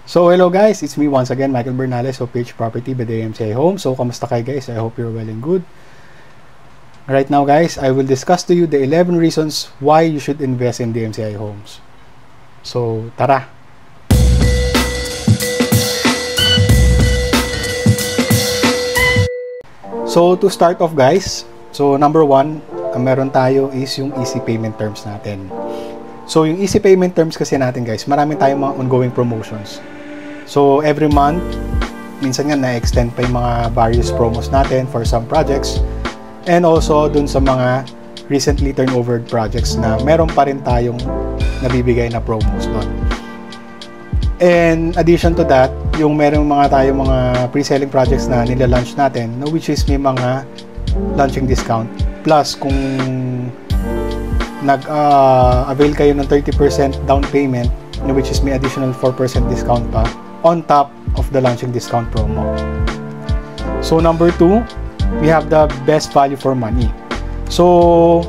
So hello guys, it's me once again, Michael Bernales of PH Property by DMCI Homes. So kamusta kayo guys? I hope you're well and good. Right now guys, I will discuss to you the 11 reasons why you should invest in DMCI Homes. So tara! So to start off guys, so number 1, ang meron tayo is yung easy payment terms natin. So yung easy payment terms kasi natin guys, marami tayong mga ongoing promotions. So every month, minsan nga na-extend pa yung mga various promos natin for some projects, and also dun sa mga recently turnover projects na meron pa rin tayong nabibigay na promos doon. And addition to that, yung merong tayong mga pre-selling projects na nila-launch natin, which is may mga launching discount. Plus kung nag-avail kayo ng 30% down payment, which is may additional 4% discount pa on top of the launching discount promo. So number 2, we have the best value for money. So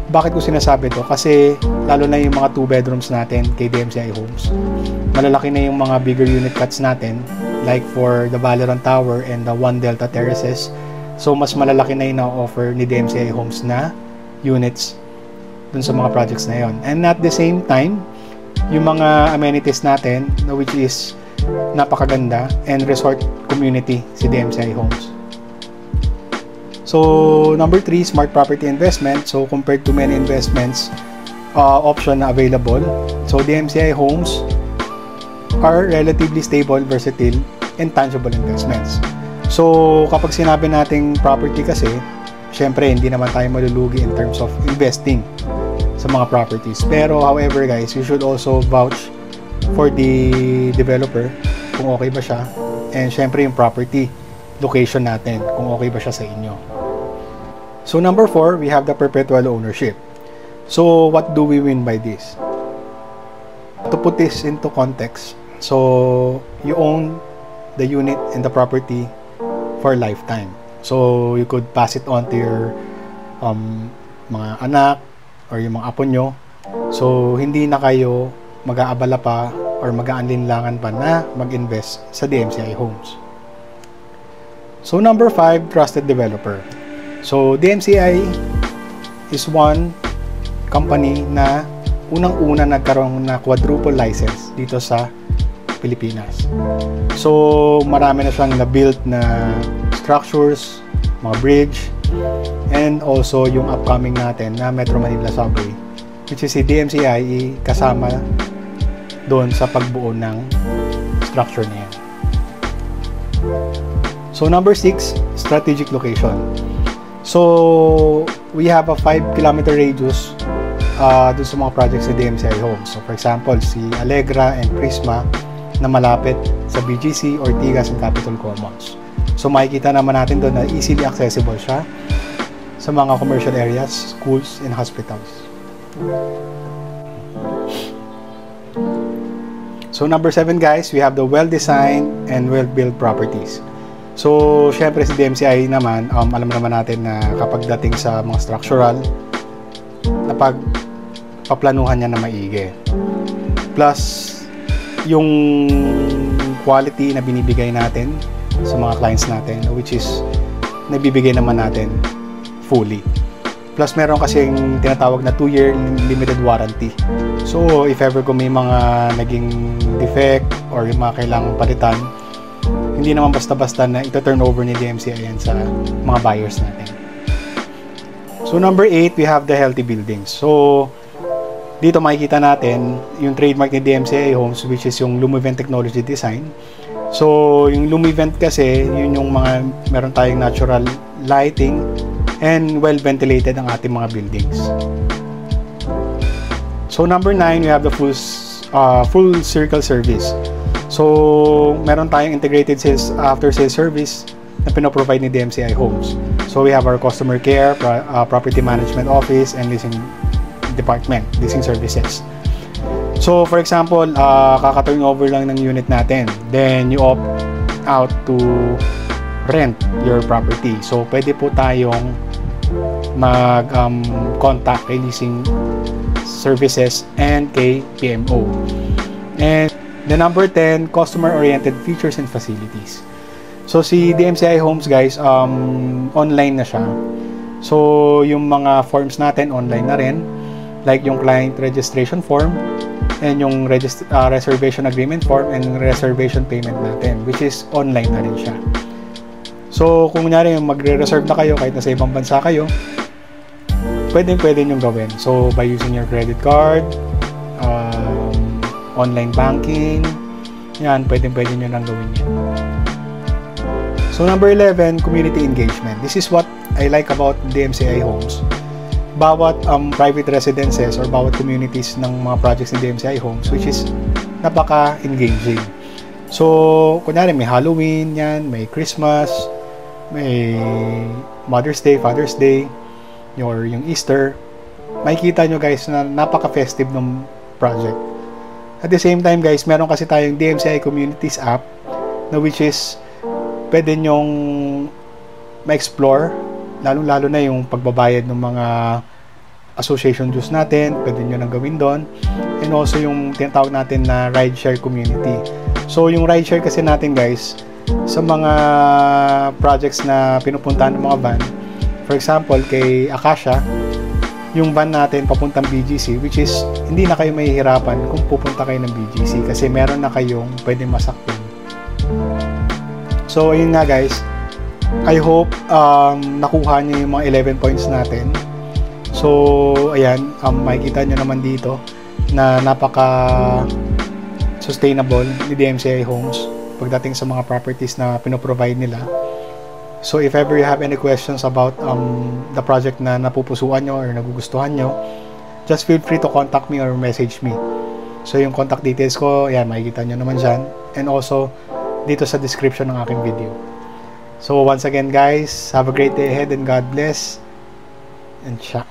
bakit ko sinasabi to? Kasi lalo na yung mga 2 bedrooms natin kay DMCI Homes, malalaki na yung mga bigger unit cuts natin, like for the Valeron Tower and the One Delta Terraces. So mas malalaki na yung na-offer ni DMCI Homes na units dun sa mga projects na yon. And at the same time, yung mga amenities natin, which is napakaganda, and resort community si DMCI Homes. So number 3, smart property investment. So compared to many investments option na available, so DMCI Homes are relatively stable, versatile, and tangible investments. So kapag sinabi nating property kasi, syempre hindi naman tayo malulugi in terms of investing sa mga properties. Pero however guys, you should also vouch for the developer kung okay ba siya, and syempre yung property location natin kung okay ba siya sa inyo. So number 4, we have the perpetual ownership. So what do we mean by this? To put this into context, so you own the unit and the property for a lifetime. So you could pass it on to your mga anak or yung mga apo nyo. So hindi na kayo mag-aabala pa or mag-aanlinlangan pa na mag-invest sa DMCI Homes. So number 5, trusted developer. So DMCI is one company na unang-una nagkaroon na quadruple license dito sa Pilipinas. So marami na siyang na-build na structures, mga bridge, and also yung upcoming natin na Metro Manila Subway, which is si DMCI kasama doon sa pagbuo ng structure niya. So number 6, strategic location. So we have a 5-kilometer radius doon sa mga projects sa DMCI Homes. So for example, si Allegra and Prisma na malapit sa BGC, Ortigas, and Capitol Commons. So makikita naman natin doon na easily accessible siya sa mga commercial areas, schools, and hospitals. So number 7 guys, we have the well-designed and well-built properties. So syempre si DMCI naman, alam naman natin na kapag dating sa mga structural, napag paplanuhan niya na maigi. Plus yung quality na binibigay natin sa mga clients natin, which is nabibigay naman natin fully. Plus meron kasing tinatawag na 2-year limited warranty. So if ever kung may mga naging defect or yung mga kailangang palitan, hindi naman basta-basta na ito-turn over ni DMCI yan sa mga buyers natin. So number 8, we have the healthy buildings. So dito makikita natin yung trademark ni DMCI Homes, which is yung Lumivent Technology Design. So yung Lumivent kasi, yun yung mga meron tayong natural lighting and well ventilated ang ating mga buildings. So number 9, we have the full circle service. So meron tayong integrated sales after sales service na pinoprovide ni DMCI Homes. So we have our customer care, property management office, and leasing department, leasing services. So for example, kaka-turn over lang ng unit natin, then you opt out to rent your property. So pwede po tayong mag-contact kay leasing services and kay PMO. And The number 10, customer-oriented features and facilities. So si DMCI Homes guys, online na siya. So yung mga forms natin online na rin, like yung client registration form and yung reservation agreement form and reservation payment natin, which is online na rin siya. So kung kunyari magre-reserve na kayo kahit nasa ibang bansa kayo, pwede nyo gawin. So by using your credit card, online banking, yan, pwede nyo nang gawin yan. So number 11, community engagement. This is what I like about DMCI Homes. Bawat private residences or bawat communities ng mga projects ni DMCI Homes, which is napaka-engaging. So kunyari may Halloween yan, may Christmas, may Mother's Day, Father's Day, or yung Easter, makikita nyo guys na napaka-festive ng project. At the same time guys, meron kasi tayong DMCI Communities app na which is pwede nyong ma-explore, lalo na yung pagbabayad ng mga association dues natin, pwede nyo nang gawin doon. And also yung tinatawag natin na rideshare community. So yung rideshare kasi natin guys, sa mga projects na pinupuntahan ng mga van, for example kay Acacia, yung van natin papuntang BGC, which is hindi na kayo mahihirapan kung pupunta kayo ng BGC kasi meron na kayong pwede masaktan. So ayun nga guys, I hope nakuha nyo yung mga 11 points natin. So ayan, makikita nyo naman dito na napaka sustainable ni DMCI Homes pagdating sa mga properties na pinoprovide nila. So if ever you have any questions about the project na napupusuan nyo or nagugustuhan nyo, just feel free to contact me or message me. So yung contact details ko, ayan, makikita nyo naman dyan. And also, dito sa description ng aking video. So once again guys, have a great day ahead and God bless. And ciao.